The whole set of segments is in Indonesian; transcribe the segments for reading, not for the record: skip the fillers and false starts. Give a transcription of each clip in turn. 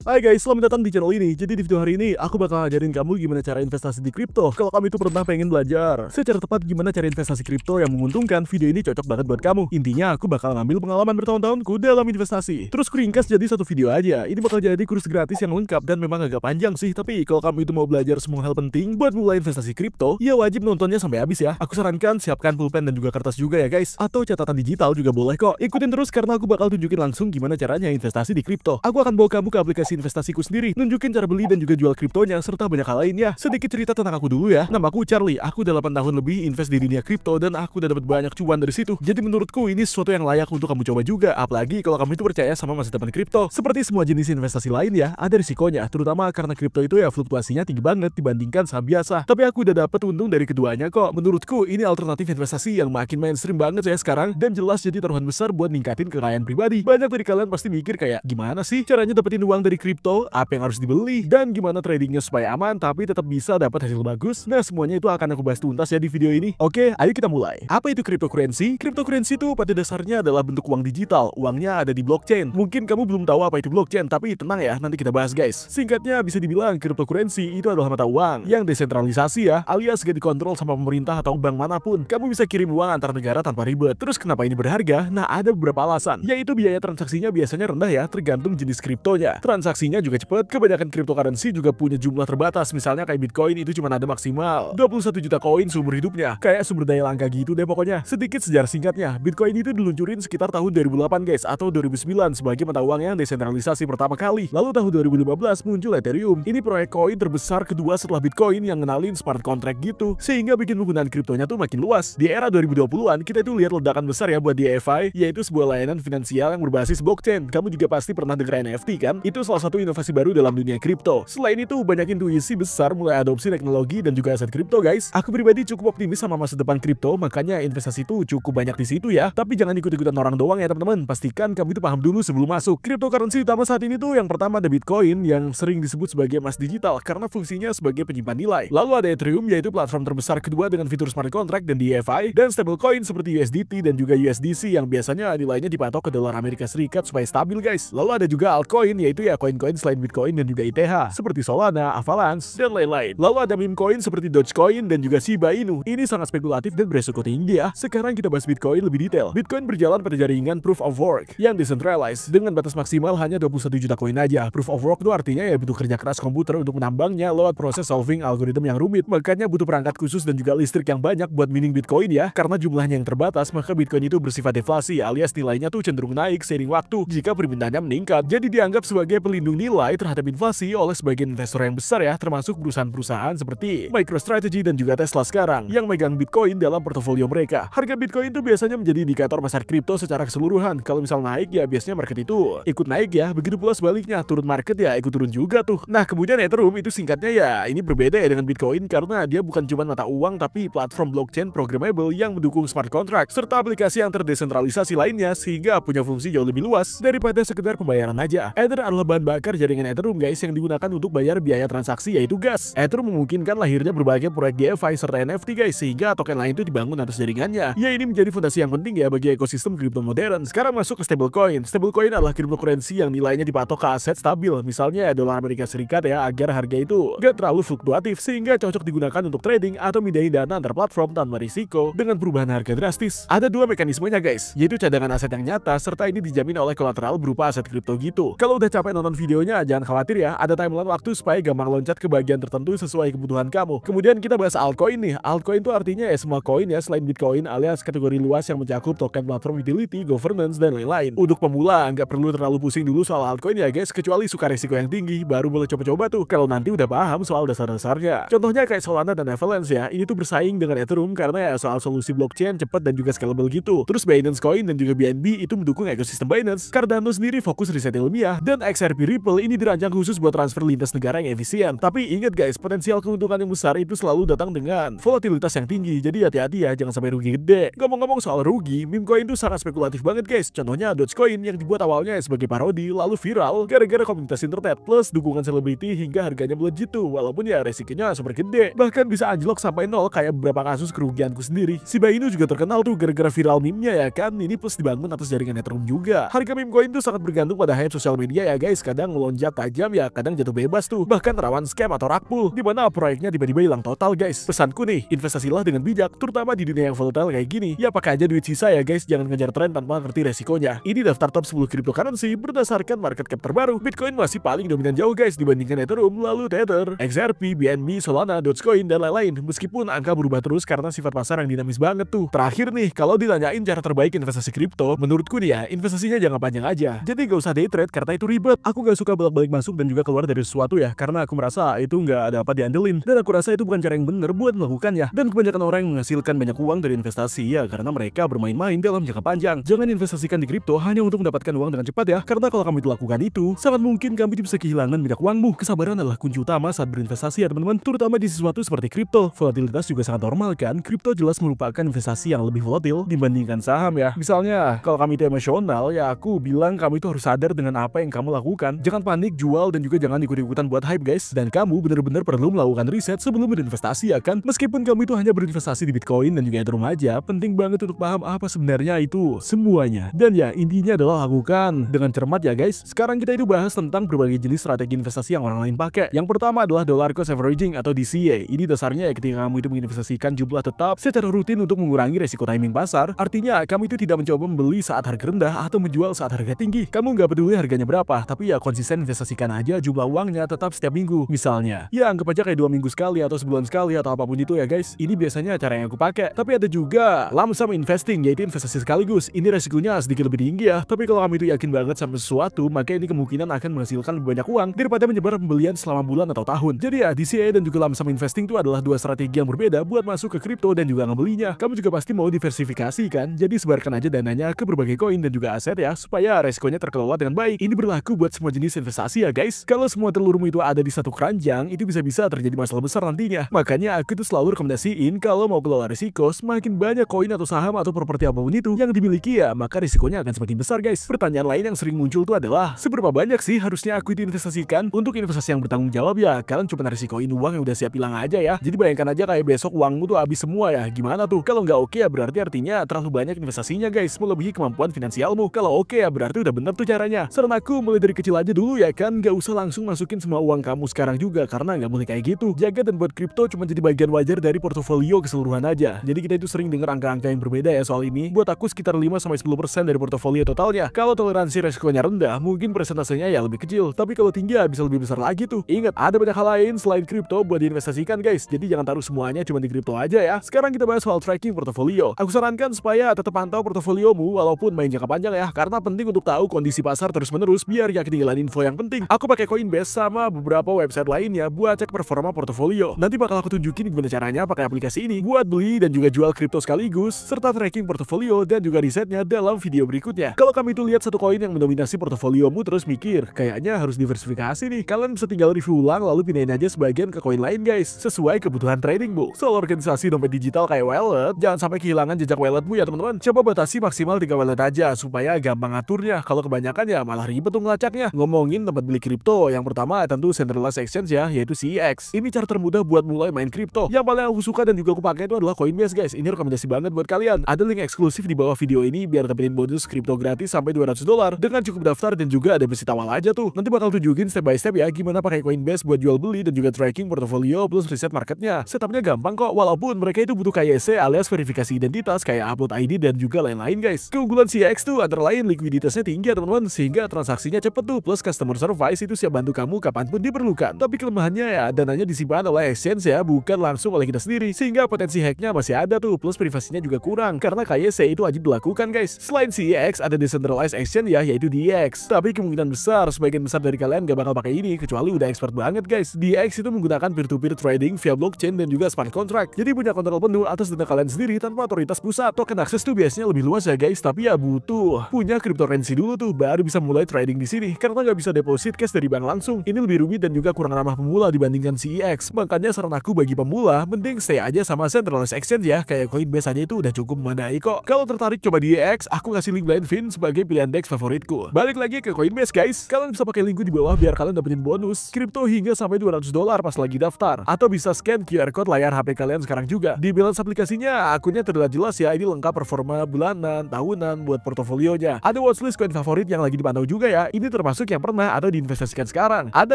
Hai guys, selamat datang di channel ini. Jadi di video hari ini aku bakal ngajarin kamu gimana cara investasi di kripto. Kalau kamu itu pernah pengen belajar secara tepat gimana cara investasi kripto yang menguntungkan, video ini cocok banget buat kamu. Intinya aku bakal ngambil pengalaman bertahun-tahunku dalam investasi, terus kuringkas jadi satu video aja. Ini bakal jadi kurs gratis yang lengkap dan memang agak panjang sih. Tapi kalau kamu itu mau belajar semua hal penting buat mulai investasi kripto, ya wajib nontonnya sampai habis ya. Aku sarankan siapkan pulpen dan juga kertas juga ya guys. Atau catatan digital juga boleh kok. Ikutin terus karena aku bakal tunjukin langsung gimana caranya investasi di kripto. Aku akan bawa kamu ke aplikasi investasiku sendiri, nunjukin cara beli dan juga jual kriptonya, serta banyak hal lainnya. Sedikit cerita tentang aku dulu ya. Nama aku Charlie, aku udah 8 tahun lebih invest di dunia kripto dan aku udah dapat banyak cuan dari situ. Jadi menurutku ini sesuatu yang layak untuk kamu coba juga, apalagi kalau kamu itu percaya sama masa depan kripto. Seperti semua jenis investasi lain ya, ada risikonya, terutama karena kripto itu ya fluktuasinya tinggi banget dibandingkan saham biasa. Tapi aku udah dapat untung dari keduanya kok. Menurutku ini alternatif investasi yang makin mainstream banget ya sekarang, dan jelas jadi taruhan besar buat ningkatin kekayaan pribadi. Banyak dari kalian pasti mikir kayak, gimana sih caranya dapetin uang dari kripto? Apa yang harus dibeli? Dan gimana tradingnya supaya aman tapi tetap bisa dapat hasil bagus? Nah, semuanya itu akan aku bahas tuntas ya di video ini. Oke, ayo kita mulai. Apa itu cryptocurrency? Cryptocurrency itu pada dasarnya adalah bentuk uang digital. Uangnya ada di blockchain. Mungkin kamu belum tahu apa itu blockchain, tapi tenang ya, nanti kita bahas guys. Singkatnya bisa dibilang cryptocurrency itu adalah mata uang yang desentralisasi ya, alias gak dikontrol sama pemerintah atau bank manapun. Kamu bisa kirim uang antar negara tanpa ribet. Terus kenapa ini berharga? Nah, ada beberapa alasan. Yaitu biaya transaksinya biasanya rendah ya, tergantung jenis kriptonya. Transaksinya juga cepat. Kebanyakan cryptocurrency juga punya jumlah terbatas. Misalnya kayak Bitcoin itu cuma ada maksimal 21 juta koin seumur hidupnya. Kayak sumber daya langka gitu deh pokoknya. Sedikit sejarah singkatnya, Bitcoin itu diluncurin sekitar tahun 2008 guys, atau 2009 sebagai mata uang yang desentralisasi pertama kali. Lalu tahun 2015 muncul Ethereum. Ini proyek koin terbesar kedua setelah Bitcoin yang ngenalin smart contract gitu, sehingga bikin penggunaan kriptonya tuh makin luas. Di era 2020-an kita itu lihat ledakan besar ya buat DeFi, yaitu sebuah layanan finansial yang berbasis blockchain. Kamu juga pasti pernah dengar NFT kan? Itu salah satu inovasi baru dalam dunia kripto. Selain itu banyak intuisi besar mulai adopsi teknologi dan juga aset kripto guys. Aku pribadi cukup optimis sama masa depan kripto, makanya investasi itu cukup banyak di situ ya. Tapi jangan ikut-ikutan orang doang ya teman-teman. Pastikan kamu itu paham dulu sebelum masuk. Cryptocurrency utama saat ini tuh yang pertama ada Bitcoin yang sering disebut sebagai emas digital karena fungsinya sebagai penyimpan nilai. Lalu ada Ethereum yaitu platform terbesar kedua dengan fitur smart contract dan DeFi, dan stablecoin seperti USDT dan juga USDC yang biasanya nilainya dipatok ke dolar Amerika Serikat supaya stabil guys. Lalu ada juga altcoin yaitu ya koin-koin selain Bitcoin dan juga ETH seperti Solana, Avalanche, dan lain-lain. Lalu ada meme coin seperti Dogecoin dan juga Shiba Inu. Ini sangat spekulatif dan beresiko tinggi ya. Sekarang kita bahas Bitcoin lebih detail. Bitcoin berjalan pada jaringan Proof of Work yang decentralized dengan batas maksimal hanya 21 juta koin aja. Proof of Work itu artinya ya butuh kerja keras komputer untuk menambangnya lewat proses solving algoritma yang rumit. Makanya butuh perangkat khusus dan juga listrik yang banyak buat mining Bitcoin ya. Karena jumlahnya yang terbatas, maka Bitcoin itu bersifat deflasi alias nilainya tuh cenderung naik seiring waktu jika permintaannya meningkat. Jadi dianggap sebagai pelindung nilai terhadap inflasi oleh sebagian investor yang besar ya, termasuk perusahaan-perusahaan seperti MicroStrategy dan juga Tesla sekarang yang megang Bitcoin dalam portofolio mereka. Harga Bitcoin itu biasanya menjadi indikator pasar kripto secara keseluruhan. Kalau misal naik ya biasanya market itu ikut naik ya, begitu pula sebaliknya turun market ya ikut turun juga tuh. Nah kemudian Ethereum itu singkatnya ya ini berbeda ya dengan Bitcoin karena dia bukan cuma mata uang tapi platform blockchain programmable yang mendukung smart contract serta aplikasi yang terdesentralisasi lainnya sehingga punya fungsi jauh lebih luas daripada sekedar pembayaran aja. Ether adalah bahan bakar jaringan Ethereum guys yang digunakan untuk bayar biaya transaksi yaitu gas. Ethereum memungkinkan lahirnya berbagai proyek DeFi serta NFT guys sehingga token lain itu dibangun atas jaringannya. Ya ini menjadi fondasi yang penting ya bagi ekosistem kripto modern. Sekarang masuk ke stablecoin. Stablecoin adalah cryptocurrency yang nilainya dipatok ke aset stabil, misalnya dolar Amerika Serikat ya, agar harga itu gak terlalu fluktuatif sehingga cocok digunakan untuk trading atau mindahin dana antar platform tanpa risiko dengan perubahan harga drastis. Ada dua mekanismenya guys, yaitu cadangan aset yang nyata serta ini dijamin oleh kolateral berupa aset kripto gitu. Kalau udah capek nonton videonya jangan khawatir ya, ada timeline waktu supaya gampang loncat ke bagian tertentu sesuai kebutuhan kamu. Kemudian kita bahas altcoin nih. Altcoin itu artinya ya semua koin ya selain Bitcoin alias kategori luas yang mencakup token platform utility, governance, dan lain-lain. Untuk pemula nggak perlu terlalu pusing dulu soal altcoin ya guys, kecuali suka risiko yang tinggi baru boleh coba-coba tuh kalau nanti udah paham soal dasar-dasarnya. Contohnya kayak Solana dan Avalanche ya, ini tuh bersaing dengan Ethereum karena ya soal solusi blockchain cepat dan juga scalable gitu. Terus Binance Coin dan juga BNB itu mendukung ekosistem Binance. Cardano sendiri fokus riset ilmiah dan XRP Ripple ini dirancang khusus buat transfer lintas negara yang efisien. Tapi ingat guys, potensial keuntungan yang besar itu selalu datang dengan volatilitas yang tinggi. Jadi hati-hati ya, jangan sampai rugi gede. Ngomong-ngomong soal rugi, meme coin itu sangat spekulatif banget guys. Contohnya Dogecoin yang dibuat awalnya sebagai parodi lalu viral gara-gara komunitas internet plus dukungan selebriti hingga harganya melejit tuh. Walaupun ya resikonya super gede, bahkan bisa anjlok sampai nol kayak beberapa kasus kerugianku sendiri. Shiba Inu juga terkenal tuh gara-gara viral meme-nya ya kan. Ini plus dibangun atas jaringan Ethereum juga. Harga meme coin itu sangat bergantung pada hype sosial media ya guys, kadang melonjak tajam ya, kadang jatuh bebas tuh. Bahkan rawan scam atau rug pull, di mana proyeknya tiba-tiba hilang total guys. Pesanku nih, investasilah dengan bijak, terutama di dunia yang volatile kayak gini. Ya pakai aja duit sisa ya guys, jangan ngejar tren tanpa ngerti resikonya. Ini daftar top 10 cryptocurrency berdasarkan market cap terbaru. Bitcoin masih paling dominan jauh guys dibandingkan Ethereum, lalu Tether, XRP, BNB, Solana, Dogecoin, dan lain-lain. Meskipun angka berubah terus karena sifat pasar yang dinamis banget tuh. Terakhir nih, kalau ditanyain cara terbaik investasi kripto, menurutku nih ya, investasinya jangan panjang aja. Jadi gak usah day trade karena itu ribet. Aku gak suka bolak-balik masuk dan juga keluar dari sesuatu ya, karena aku merasa itu gak ada apa diandelin. Dan aku rasa itu bukan cara yang bener buat melakukannya. Dan kebanyakan orang yang menghasilkan banyak uang dari investasi ya karena mereka bermain-main dalam jangka panjang. Jangan investasikan di kripto hanya untuk mendapatkan uang dengan cepat ya, karena kalau kamu itu lakukan itu, sangat mungkin kamu bisa kehilangan banyak uangmu. Kesabaran adalah kunci utama saat berinvestasi ya teman-teman, terutama di sesuatu seperti kripto. Volatilitas juga sangat normal kan. Kripto jelas merupakan investasi yang lebih volatil dibandingkan saham ya. Misalnya, kalau kamu itu emosional, ya aku bilang kamu itu harus sadar dengan apa yang kamu lakukan. Jangan panik jual dan juga jangan ikut-ikutan buat hype guys. Dan kamu benar-benar perlu melakukan riset sebelum berinvestasi ya kan. Meskipun kamu itu hanya berinvestasi di Bitcoin dan juga Ethereum aja, penting banget untuk paham apa sebenarnya itu semuanya. Dan ya intinya adalah lakukan dengan cermat ya guys. Sekarang kita itu bahas tentang berbagai jenis strategi investasi yang orang lain pakai. Yang pertama adalah dollar cost averaging atau DCA. Ini dasarnya ya ketika kamu itu menginvestasikan jumlah tetap secara rutin untuk mengurangi resiko timing pasar. Artinya kamu itu tidak mencoba membeli saat harga rendah atau menjual saat harga tinggi. Kamu nggak peduli harganya berapa, tapi ya konsisten investasikan aja jumlah uangnya tetap setiap minggu. Misalnya, ya anggap aja kayak 2 minggu sekali atau sebulan sekali atau apapun itu ya guys. Ini biasanya cara yang aku pakai. Tapi ada juga lump sum investing, yaitu investasi sekaligus. Ini resikonya sedikit lebih tinggi ya. Tapi kalau kamu itu yakin banget sama sesuatu, maka ini kemungkinan akan menghasilkan lebih banyak uang daripada menyebar pembelian selama bulan atau tahun. Jadi ya DCA dan juga lump sum investing itu adalah dua strategi yang berbeda buat masuk ke kripto dan juga ngebelinya. Kamu juga pasti mau diversifikasi kan? Jadi sebarkan aja dananya ke berbagai koin dan juga aset ya, supaya resikonya terkelola dengan baik. Ini berlaku buat semua jenis investasi ya guys. Kalau semua telurmu itu ada di satu keranjang, itu bisa-bisa terjadi masalah besar nantinya. Makanya aku tuh selalu rekomendasiin kalau mau kelola risiko, semakin banyak koin atau saham atau properti apapun itu yang dimiliki ya, maka risikonya akan semakin besar guys. Pertanyaan lain yang sering muncul tuh adalah, seberapa banyak sih harusnya aku itu investasikan? Untuk investasi yang bertanggung jawab ya, kalian cuma risikoin uang yang udah siap hilang aja ya. Jadi bayangkan aja kayak besok uangmu tuh habis semua ya, gimana tuh? Kalau nggak oke ya berarti artinya terlalu banyak investasinya guys, melebihi kemampuan finansialmu. Kalau oke ya berarti udah bener tuh caranya. Saran aku mulai dari kecil aja dulu ya kan, nggak usah langsung masukin semua uang kamu sekarang juga, karena nggak boleh kayak gitu. Jaga dan buat kripto cuma jadi bagian wajar dari portofolio keseluruhan aja. Jadi kita itu sering dengar angka-angka yang berbeda ya soal ini. Buat aku sekitar 5-10% dari portofolio totalnya. Kalau toleransi resikonya rendah, mungkin persentasenya ya lebih kecil. Tapi kalau tinggi ya bisa lebih besar lagi tuh. Ingat, ada banyak hal lain selain kripto buat diinvestasikan guys. Jadi jangan taruh semuanya cuma di kripto aja ya. Sekarang kita bahas soal tracking portofolio. Aku sarankan supaya tetap pantau portofoliomu walaupun main jangka panjang ya, karena penting untuk tahu kondisi pasar terus-menerus biar gak ketinggalan info yang penting. Aku pakai Coinbase sama beberapa website lainnya buat cek performa portofolio. Nanti bakal aku tunjukin gimana caranya pakai aplikasi ini buat beli dan juga jual kripto sekaligus, serta tracking portofolio dan juga risetnya dalam video berikutnya. Kalau kamu itu lihat satu koin yang mendominasi portofoliomu terus mikir, kayaknya harus diversifikasi nih, kalian bisa tinggal review ulang lalu pindahin aja sebagian ke koin lain guys, sesuai kebutuhan tradingmu. Soal organisasi dompet digital kayak wallet, jangan sampai kehilangan jejak walletmu ya teman-teman. Coba batasi maksimal 3 wallet aja supaya gampang ngaturnya. Kalau kebanyakan ya malah ribet tuh ngelacaknya. Ngomongin tempat beli kripto, yang pertama tentu centralized exchange ya, yaitu CEX. Ini cara termudah buat mulai main kripto. Yang paling aku suka dan juga aku pakai itu adalah Coinbase guys. Ini rekomendasi banget buat kalian. Ada link eksklusif di bawah video ini biar dapetin bonus kripto gratis sampai $200 dengan cukup daftar dan juga ada deposit awal aja tuh. Nanti bakal tunjukin step by step ya gimana pakai Coinbase buat jual beli dan juga tracking portofolio plus riset marketnya. Setupnya gampang kok, walaupun mereka itu butuh KYC alias verifikasi identitas kayak upload ID dan juga lain-lain guys. Keunggulan CEX tuh antara lain likuiditasnya tinggi ya teman-teman, sehingga transaksinya cepet tuh, plus customer service itu siap bantu kamu kapanpun diperlukan. Tapi kelemahannya ya dananya disimpan oleh exchange ya, bukan langsung oleh kita sendiri, sehingga potensi hacknya masih ada tuh, plus privasinya juga kurang karena KYC itu wajib dilakukan guys. Selain CEX ada decentralized exchange ya, yaitu DEX. Tapi kemungkinan besar sebagian besar dari kalian gak bakal pakai ini kecuali udah expert banget guys. DEX itu menggunakan peer-to-peer trading via blockchain dan juga smart contract. Jadi punya kontrol penuh atas dana kalian sendiri tanpa otoritas pusat. Token akses tuh biasanya lebih luas ya guys, tapi ya butuh punya cryptocurrency dulu tuh baru bisa mulai trading di sini, karena nggak bisa deposit cash dari bank langsung. Ini lebih rumit dan juga kurang ramah pemula dibandingkan CEX. Makanya saran aku bagi pemula mending stay aja sama centralized exchange ya, kayak Coinbase aja itu udah cukup memadai kok. Kalau tertarik coba DEX, aku kasih link Blendfin sebagai pilihan DEX favoritku. Balik lagi ke Coinbase guys, kalian bisa pakai link di bawah biar kalian dapetin bonus kripto hingga sampai $200 pas lagi daftar, atau bisa scan QR code layar HP kalian sekarang juga. Di balance aplikasinya akunnya terlihat jelas ya, ini lengkap performa bulanan, tahunan buat portofolionya. Ada watchlist koin favorit yang lagi dipantau juga ya. Ini termasuk termasuk yang pernah atau diinvestasikan sekarang. Ada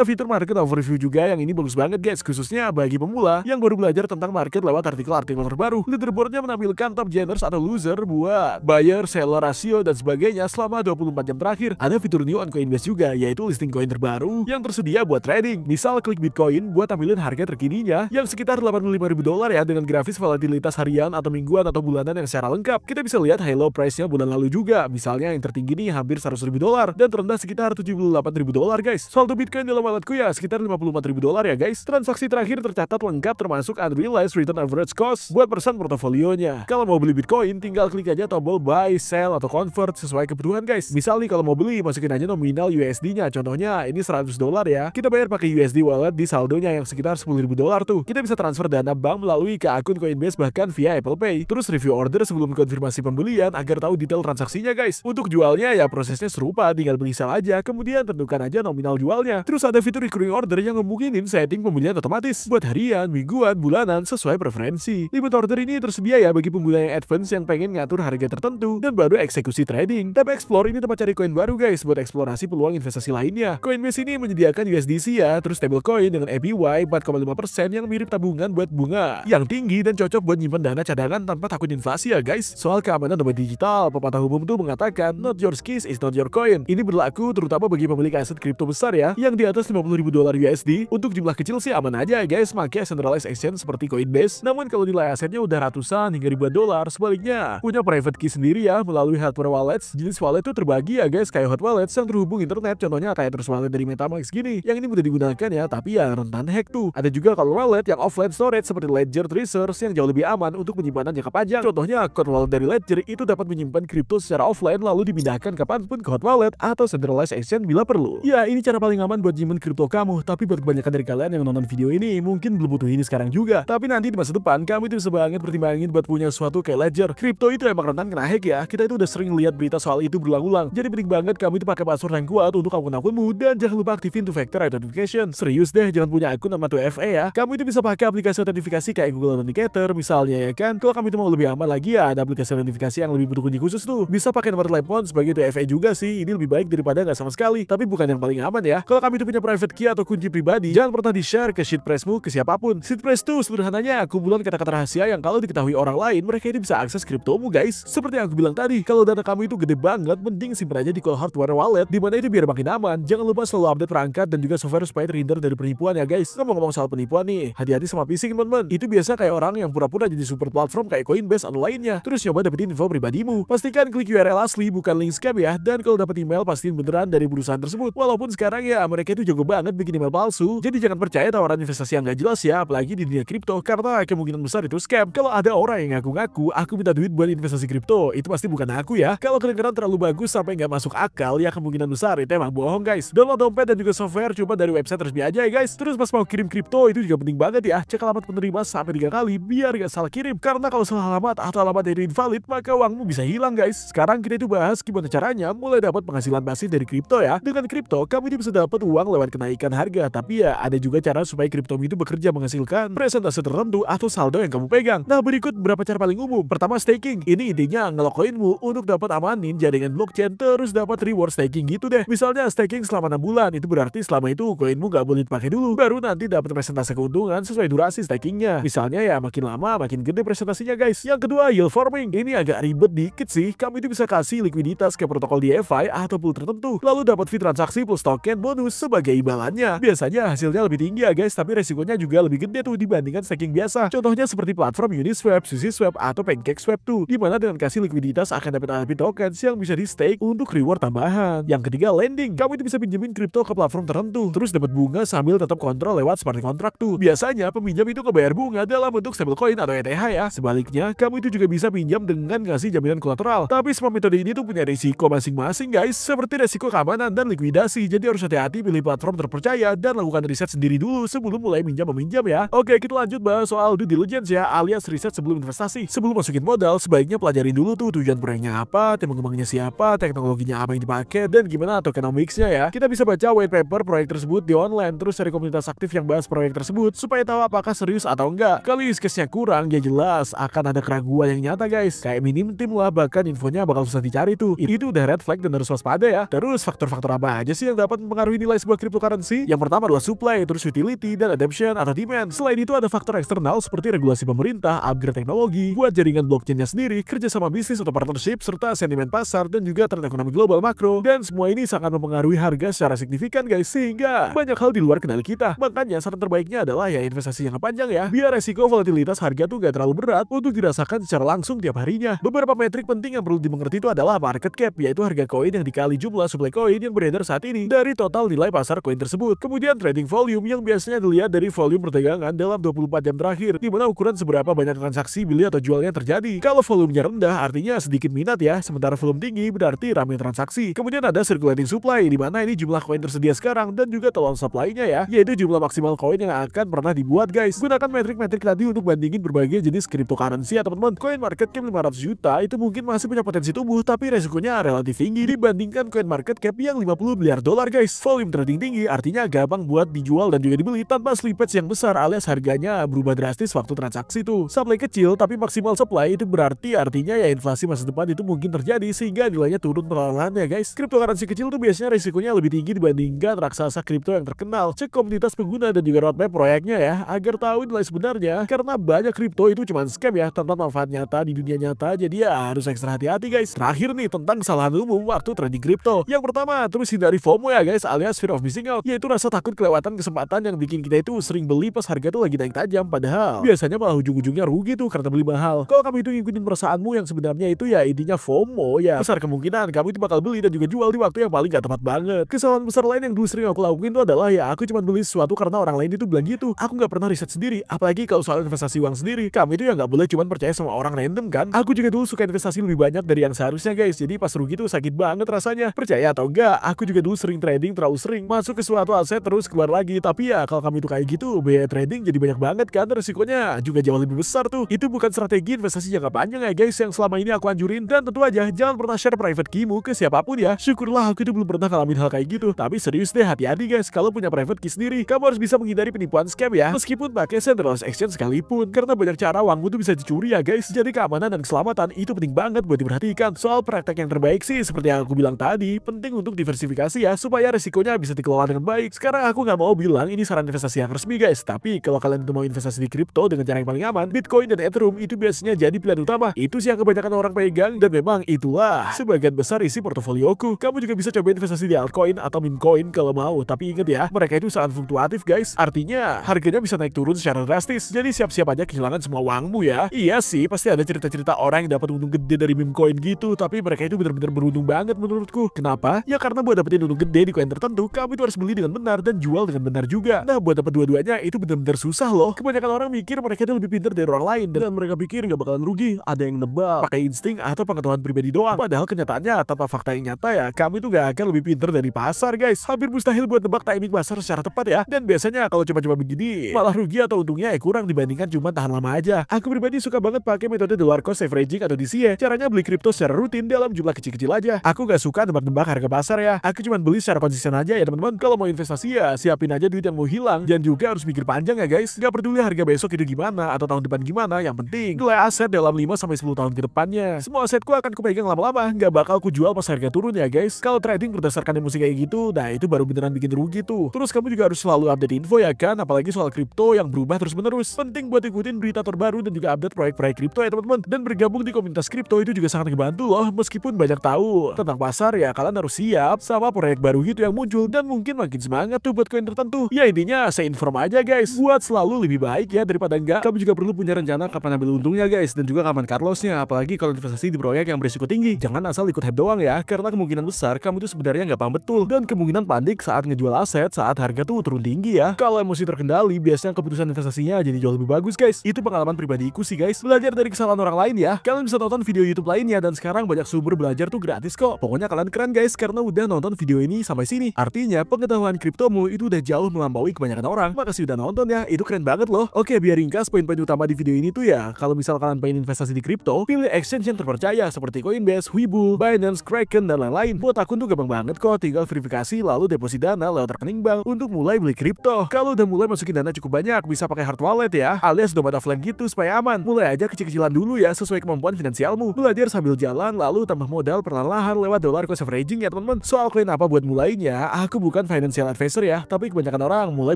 fitur market overview juga yang ini bagus banget guys, khususnya bagi pemula yang baru belajar tentang market lewat artikel-artikel terbaru. Leaderboardnya menampilkan top gainers atau loser buat buyer, seller rasio, dan sebagainya selama 24 jam terakhir. Ada fitur new on Coinbase juga, yaitu listing koin terbaru yang tersedia buat trading. Misal klik Bitcoin buat tampilin harga terkininya yang sekitar $85.000 ya, dengan grafis volatilitas harian atau mingguan atau bulanan yang secara lengkap. Kita bisa lihat high low price-nya bulan lalu juga. Misalnya yang tertinggi nih hampir $100.000 dan terendah sekitar $78.000 guys. Saldo Bitcoin dalam walletku ya sekitar $54.000 ya guys. Transaksi terakhir tercatat lengkap termasuk unrealized return average cost buat persen portofolionya. Kalau mau beli Bitcoin tinggal klik aja tombol buy, sell, atau convert sesuai kebutuhan guys. Misal nih kalau mau beli masukin aja nominal USD-nya. Contohnya ini $100 ya. Kita bayar pakai USD wallet di saldonya yang sekitar $10.000 tuh. Kita bisa transfer dana bank melalui ke akun Coinbase bahkan via Apple Pay. Terus review order sebelum konfirmasi pembelian agar tahu detail transaksinya guys. Untuk jualnya ya prosesnya serupa, tinggal beli sell aja, kemudian tentukan aja nominal jualnya. Terus ada fitur recurring order yang memungkinkan setting pembelian otomatis buat harian, mingguan, bulanan sesuai preferensi. Limit order ini tersedia ya bagi pemula yang advance yang pengen ngatur harga tertentu dan baru eksekusi trading. Tab Explore ini tempat cari koin baru guys buat eksplorasi peluang investasi lainnya. Coinbase ini menyediakan USDC ya, terus stablecoin dengan APY 4,5% yang mirip tabungan buat bunga yang tinggi dan cocok buat nyimpan dana cadangan tanpa takut inflasi ya guys. Soal keamanan dompet digital, pepatah umum tuh mengatakan not your keys is not your coin. Ini berlaku terutama bagi pemilik aset kripto besar ya, yang di atas $50.000 USD. Untuk jumlah kecil sih aman aja guys, pakai centralized exchange seperti Coinbase. Namun kalau nilai asetnya udah ratusan hingga ribuan dolar, sebaliknya punya private key sendiri ya melalui hardware wallets. Jenis wallet tuh terbagi ya guys, kayak hot wallets yang terhubung internet, contohnya kayak Trust Wallet dari MetaMask gini. Yang ini mudah digunakan ya, tapi ya rentan hack tuh. Ada juga kalau wallet yang offline storage seperti Ledger Trezor yang jauh lebih aman untuk penyimpanan jangka panjang. Contohnya Cold Wallet dari Ledger itu dapat menyimpan kripto secara offline lalu dipindahkan kapanpun ke hot wallet atau centralized exchange bila perlu. Ya ini cara paling aman buat nyimpen kripto kamu, tapi buat kebanyakan dari kalian yang nonton video ini mungkin belum butuh ini sekarang juga. Tapi nanti di masa depan kamu itu bisa banget pertimbangin buat punya sesuatu kayak Ledger. Kripto itu emang rentan kena hack ya, kita itu udah sering lihat berita soal itu berulang-ulang. Jadi penting banget kamu itu pakai password yang kuat untuk akun-akunmu dan jangan lupa aktifin two-factor authentication. Serius deh, jangan punya akun sama 2FA ya. Kamu itu bisa pakai aplikasi autentifikasi kayak Google Authenticator misalnya ya kan. Kalau kamu itu mau lebih aman lagi ya ada aplikasi autentifikasi yang lebih butuh kunci khusus tuh. Bisa pakai nomor telepon sebagai 2FA juga sih. Ini lebih baik daripada nggak sama sekali, tapi bukan yang paling aman ya. Kalau kamu itu punya private key atau kunci pribadi, jangan pernah di-share ke Sheetpressmu ke siapapun. Sheetpress tuh sederhananya kumpulan kata-kata rahasia yang kalau diketahui orang lain, mereka ini bisa akses kriptomu guys. Seperti yang aku bilang tadi, kalau dana kamu itu gede banget, mending simpan aja di cold hardware wallet, dimana itu biar makin aman. Jangan lupa selalu update perangkat dan juga software supaya terhindar dari penipuan ya guys. Ngomong-ngomong soal penipuan nih, hati-hati sama phishing teman-teman. Itu biasa kayak orang yang pura-pura jadi super platform kayak Coinbase atau lainnya, terus coba dapetin info pribadimu. Pastikan klik URL asli bukan link scam ya, dan kalau dapet email pastiin beneran dari perusahaan tersebut. Walaupun sekarang ya mereka itu jago banget bikin email palsu, jadi jangan percaya tawaran investasi yang gak jelas ya, apalagi di dunia kripto, karena kemungkinan besar itu scam. Kalau ada orang yang ngaku-ngaku aku minta duit buat investasi kripto, itu pasti bukan aku ya. Kalau kedengeran terlalu bagus sampai nggak masuk akal, ya kemungkinan besar itu emang bohong guys. Download dompet dan juga software coba dari website resmi aja ya guys. Terus pas mau kirim kripto itu juga penting banget ya, cek alamat penerima sampai 3 kali biar gak salah kirim, karena kalau salah alamat atau alamat itu invalid maka uangmu bisa hilang guys. Sekarang kita itu bahas gimana caranya mulai dapat penghasilan pasif dari kripto ya. Dengan kripto kamu ini bisa dapat uang lewat kenaikan harga, tapi ya ada juga cara supaya kripto itu bekerja menghasilkan presentase tertentu atau saldo yang kamu pegang. Nah berikut beberapa cara paling umum. Pertama, staking. Ini intinya ngelok koinmu untuk dapat amanin jaringan blockchain terus dapat reward staking gitu deh. Misalnya staking selama 6 bulan, itu berarti selama itu koinmu gak boleh dipakai dulu, baru nanti dapat presentase keuntungan sesuai durasi stakingnya. Misalnya ya makin lama makin gede presentasinya guys. Yang kedua, yield farming. Ini agak ribet dikit sih. Kamu itu bisa kasih likuiditas ke protokol DeFi atau pool tertentu, lalu dapat fee transaksi plus token bonus sebagai imbalannya. Biasanya hasilnya lebih tinggi ya guys, tapi resikonya juga lebih gede tuh dibandingkan staking biasa. Contohnya seperti platform Uniswap, SushiSwap, atau PancakeSwap tuh, dimana dengan kasih likuiditas akan dapat API tokens yang bisa di stake untuk reward tambahan. Yang ketiga, lending. Kamu itu bisa pinjemin kripto ke platform tertentu, terus dapat bunga sambil tetap kontrol lewat smart contract tuh. Biasanya peminjam itu kebayar bunga dalam bentuk stablecoin atau ETH ya. Sebaliknya, kamu itu juga bisa pinjam dengan ngasih jaminan kolateral. Tapi semua metode ini tuh punya risiko masing-masing guys, seperti resiko keamanan dan likuidasi. Jadi harus hati-hati pilih platform terpercaya dan lakukan riset sendiri dulu sebelum mulai meminjam ya. Oke, kita lanjut bahas soal due diligence ya, alias riset sebelum investasi. Sebelum masukin modal, sebaiknya pelajarin dulu tuh tujuan proyeknya apa, tim pengembangnya siapa, teknologinya apa yang dipakai, dan gimana tokenomics-nya ya. Kita bisa baca white paper proyek tersebut di online, terus cari komunitas aktif yang bahas proyek tersebut supaya tahu apakah serius atau enggak. Kalau use case-nya kurang, ya jelas akan ada keraguan yang nyata guys. Kayak minim tim lah, bahkan infonya bakal susah dicari tuh. Itu udah red flag dan harus waspada ya. Terus faktor-faktor faktor apa aja sih yang dapat mempengaruhi nilai sebuah cryptocurrency? Yang pertama adalah supply, terus utility, dan adoption atau demand. Selain itu ada faktor eksternal seperti regulasi pemerintah, upgrade teknologi, buat jaringan blockchainnya sendiri, kerjasama bisnis atau partnership, serta sentimen pasar dan juga tren ekonomi global makro. Dan semua ini sangat mempengaruhi harga secara signifikan guys, sehingga banyak hal di luar kendali kita. Makanya saran terbaiknya adalah ya investasi jangka panjang ya, biar resiko volatilitas harga tuh gak terlalu berat untuk dirasakan secara langsung tiap harinya. Beberapa metrik penting yang perlu dimengerti itu adalah market cap, yaitu harga koin yang dikali jumlah supply koin yang beredar saat ini dari total nilai pasar koin tersebut. Kemudian trading volume yang biasanya dilihat dari volume perdagangan dalam 24 jam terakhir, di mana ukuran seberapa banyak transaksi beli atau jualnya terjadi. Kalau volumenya rendah artinya sedikit minat ya, sementara volume tinggi berarti ramai transaksi. Kemudian ada circulating supply, di mana ini jumlah koin tersedia sekarang dan juga total supply-nya ya, yaitu jumlah maksimal koin yang akan pernah dibuat guys. Gunakan metrik-metrik tadi untuk bandingin berbagai jenis cryptocurrency ya teman-teman. Coin market cap 500 juta itu mungkin masih punya potensi tumbuh, tapi resikonya relatif tinggi dibandingkan coin market cap yang 50 miliar dolar guys. Volume trading tinggi artinya gampang buat dijual dan juga dibeli tanpa slippage yang besar alias harganya berubah drastis waktu transaksi tuh. Supply kecil tapi maksimal supply itu berarti artinya ya inflasi masa depan itu mungkin terjadi sehingga nilainya turun perlahan ya guys. Cryptocurrency kecil tuh biasanya risikonya lebih tinggi dibandingkan raksasa kripto yang terkenal. Cek komunitas pengguna dan juga roadmap proyeknya ya, agar tahu nilai sebenarnya, karena banyak kripto itu cuma scam ya tanpa manfaat nyata di dunia nyata, jadi ya harus ekstra hati-hati guys. Terakhir nih tentang kesalahan umum waktu trading kripto. Yang pertama, terus hindari FOMO ya guys, alias fear of missing out, yaitu rasa takut kelewatan kesempatan yang bikin kita itu sering beli pas harga tuh lagi naik tajam, padahal biasanya malah ujung-ujungnya rugi tuh karena beli mahal. Kalau kamu itu ngikutin perasaanmu yang sebenarnya itu ya intinya FOMO ya, besar kemungkinan kamu itu bakal beli dan juga jual di waktu yang paling gak tepat banget. Kesalahan besar lain yang dulu sering aku lakuin itu adalah ya aku cuma beli sesuatu karena orang lain itu bilang gitu. Aku nggak pernah riset sendiri, apalagi kalau soal investasi uang sendiri. Kamu itu ya nggak boleh cuma percaya sama orang random kan. Aku juga dulu suka investasi lebih banyak dari yang seharusnya guys, jadi pas rugi tuh sakit banget rasanya. Percaya atau enggak, aku juga dulu sering trading terlalu sering, masuk ke suatu aset terus keluar lagi. Tapi ya kalau kamu itu kayak gitu, biaya trading jadi banyak banget kan, resikonya juga jauh lebih besar tuh. Itu bukan strategi investasi jangka panjang ya guys yang selama ini aku anjurin. Dan tentu aja jangan pernah share private keymu ke siapapun ya. Syukurlah aku itu belum pernah ngalamin hal kayak gitu. Tapi serius deh, hati-hati guys kalau punya private key sendiri. Kamu harus bisa menghindari penipuan scam ya, meskipun pakai centralized exchange sekalipun, karena banyak cara uangmu tuh bisa dicuri ya guys. Jadi keamanan dan keselamatan itu penting banget buat diperhatikan. Soal praktek yang terbaik sih seperti yang aku bilang tadi, penting untuk diversifikasi ya, supaya resikonya bisa dikelola dengan baik. Sekarang aku nggak mau bilang ini saran investasi yang resmi guys, tapi kalau kalian itu mau investasi di kripto dengan cara yang paling aman, Bitcoin dan Ethereum itu biasanya jadi pilihan utama. Itu sih yang kebanyakan orang pegang, dan memang itulah sebagian besar isi portofolioku. Kamu juga bisa coba investasi di altcoin atau meme coin kalau mau, tapi ingat ya, mereka itu sangat fluktuatif guys. Artinya harganya bisa naik turun secara drastis. Jadi siap-siap aja kehilangan semua uangmu ya. Iya sih, pasti ada cerita-cerita orang yang dapat untung gede dari meme coin gitu, tapi mereka itu benar-benar beruntung banget menurutku. Kenapa? Ya karena buat dapetin untung gede di koin tertentu, kamu itu harus beli dengan benar dan jual dengan benar juga. Nah, buat dapat dua-duanya itu benar-benar susah loh. Kebanyakan orang mikir mereka itu lebih pintar dari orang lain, dan mereka pikir nggak bakalan rugi. Ada yang nebak pakai insting atau pengetahuan pribadi doang. Padahal kenyataannya tanpa fakta yang nyata ya, kamu itu gak akan lebih pintar dari pasar guys. Hampir mustahil buat nebak timing pasar secara tepat ya. Dan biasanya kalau coba-coba begini, malah rugi atau untungnya kurang dibandingkan cuma tahan lama aja. Aku pribadi suka banget pakai metode dollar cost averaging atau DCA. Caranya beli kripto secara rutin dalam jumlah kecil-kecil aja. Aku gak suka nebak-nebak harga pasar ya. Aku cuma beli secara konsisten aja ya teman-teman. Kalau mau investasi ya siapin aja duit yang mau hilang, dan juga harus mikir panjang ya guys. Gak peduli harga besok itu gimana atau tahun depan gimana, yang penting nilai aset dalam 5-10 tahun ke depannya. Semua asetku akan kupegang lama-lama, gak bakal ku jual pas harga turun ya guys. Kalau trading berdasarkan emosi kayak gitu, nah itu baru beneran bikin rugi tuh. Terus kamu juga harus selalu update info ya kan, apalagi soal kripto yang berubah terus-menerus. Penting buat ikutin berita terbaru dan juga update proyek-proyek kripto ya teman-teman. Dan bergabung di komunitas kripto itu juga sangat ngebantu loh. Meskipun banyak tahu tentang pasar ya, kalian harus siap sama proyek baru gitu yang muncul, dan mungkin makin semangat tuh buat koin tertentu. Ya intinya saya inform aja guys, buat selalu lebih baik ya daripada enggak. Kamu juga perlu punya rencana kapan ambil untungnya guys, dan juga kapan cut loss-nya, apalagi kalau investasi di proyek yang berisiko tinggi. Jangan asal ikut hype doang ya, karena kemungkinan besar kamu tuh sebenarnya nggak paham betul, dan kemungkinan panik saat ngejual aset saat harga tuh turun tinggi ya. Kalau emosi terkendali, biasanya keputusan investasinya jadi jauh lebih bagus guys. Itu pengalaman pribadiku sih guys. Belajar dari kesalahan orang lain ya. Kalian bisa tonton video YouTube lainnya, dan sekarang banyak sumber belajar tuh gratis kok. Pokoknya kalian keren guys karena udah nonton video ini sampai sini. Artinya pengetahuan kriptomu itu udah jauh melampaui kebanyakan orang. Makasih udah nonton ya, itu keren banget loh. Oke, biar ringkas poin-poin utama di video ini tuh ya, kalau misal kalian pengen investasi di kripto, pilih exchange yang terpercaya seperti Coinbase, Webull, Binance, Kraken, dan lain-lain. Buat akun tuh gampang banget kok, tinggal verifikasi lalu deposit dana lewat rekening bank untuk mulai beli kripto. Kalau udah mulai masukin dana cukup banyak, bisa pakai hard wallet ya, alias dompet offline gitu supaya aman. Mulai aja kecil-kecilan dulu ya, sesuai kemampuan finansialmu. Belajar sambil jalan, lalu tambah modal perlahan-lahan lewat dollar cost averaging ya teman-teman. teman-teman. Soal koin apa buat mulainya, aku bukan financial advisor ya, tapi kebanyakan orang mulai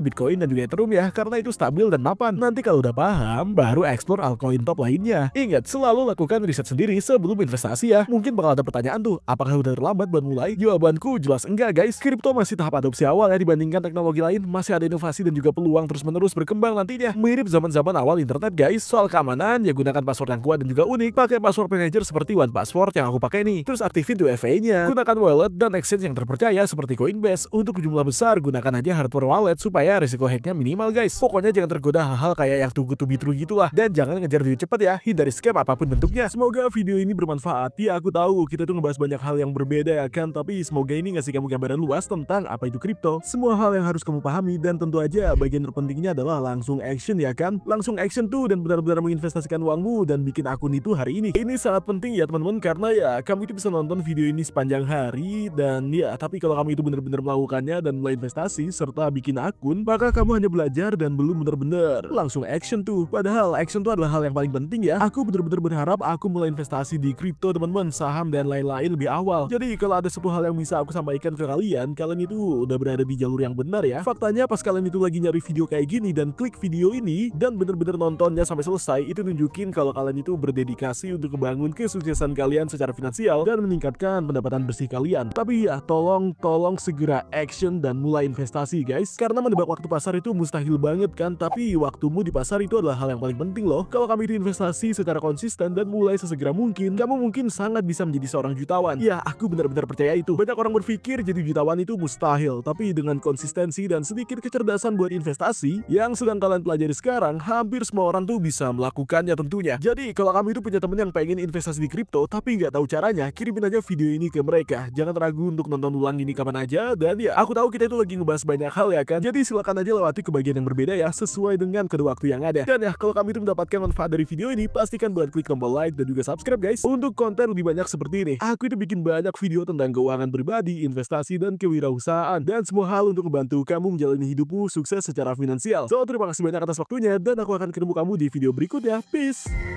Bitcoin dan juga Ethereum ya, karena itu stabil dan mapan. Nanti kalau udah paham, baru explore altcoin top lainnya. Ingat, selalu lakukan riset sendiri sebelum investasi ya. Mungkin bakal ada pertanyaan tuh, apakah udah terlambat buat mulai? Jawabanku jelas enggak guys. Kripto masih tahap adopsi awal ya dibandingkan teknologi lain, masih ada inovasi dan juga peluang terus-menerus berkembang nantinya. Mirip zaman-zaman awal internet guys. Soal keamanan, ya gunakan password yang kuat dan juga unik. Pakai password manager seperti OnePassword yang aku pakai nih. Terus aktifin 2FA-nya. Gunakan wallet dan exchange yang terpercaya seperti Coinbase. Untuk jumlah besar, gunakan aja hardware wallet supaya risiko hacknya minimal guys. Pokoknya jangan tergoda hal-hal kayak yang too good to be true gitulah. Dan jangan ngejar view cepat ya, hindari scam apapun bentuknya. Semoga video ini bermanfaat. Ya aku tahu kita tuh ngebahas banyak hal yang berbeda ya kan, tapi semoga ini ngasih kamu gambaran luas tentang apa itu kripto. Semua hal yang harus kamu pahami dan tentu aja bagian terpentingnya adalah langsung action ya kan. Langsung action tuh dan benar-benar menginvestasikan uangmu dan bikin akun itu hari ini. Ini sangat penting ya teman-teman, karena ya kamu itu bisa nonton video ini sepanjang hari dan ya tapi kalau kamu itu benar-benar melakukannya dan mulai investasi serta bikin akun, maka kamu hanya belajar dan belum benar-benar langsung action tuh. Padahal action tuh adalah hal yang paling penting ya. Aku benar-benar berharap aku mulai investasi di kripto teman-teman, saham dan lain-lain lebih awal. Jadi kalau ada satu hal yang bisa aku sampaikan ke kalian, kalian itu udah berada di jalur yang benar ya. Faktanya pas kalian itu lagi nyari video kayak gini dan klik video ini dan benar-benar nontonnya sampai selesai, itu nunjukin kalau kalian itu berdedikasi untuk membangun kesuksesan kalian secara finansial dan meningkatkan pendapatan bersih kalian. Tapi ya tolong segera action dan mulai investasi guys, karena menebak waktu pasar itu mustahil banget kan, tapi waktumu di pasar itu adalah hal yang paling penting loh. Kalau kamu itu investasi secara konsisten dan mulai sesegera mungkin, kamu mungkin sangat bisa menjadi seorang jutawan. Ya aku benar-benar percaya itu. Banyak orang berpikir jadi jutawan itu mustahil, tapi dengan konsistensi dan sedikit kecerdasan buat investasi yang sedang kalian pelajari sekarang, hampir semua orang tuh bisa melakukannya tentunya. Jadi kalau kamu itu punya temen yang pengen investasi di kripto tapi nggak tahu caranya, kirimin aja video ini ke mereka. Jangan ragu untuk nonton ulang ini kapan aja. Dan ya aku tahu kita itu lagi ngebahas banyak hal ya kan, jadi silakan aja lewati ke bagian yang berbeda ya, sesuai dengan kedua waktu yang ada. Dan ya kalau kamu itu mendapatkan manfaat dari video ini, pastikan buat klik tombol like dan juga subscribe guys, untuk konten lebih banyak seperti ini. Aku itu bikin banyak video tentang keuangan pribadi, investasi dan kewirausahaan, dan semua hal untuk membantu kamu menjalani hidupmu sukses secara finansial. So terima kasih banyak atas waktunya dan aku akan ketemu kamu di video berikutnya. Peace.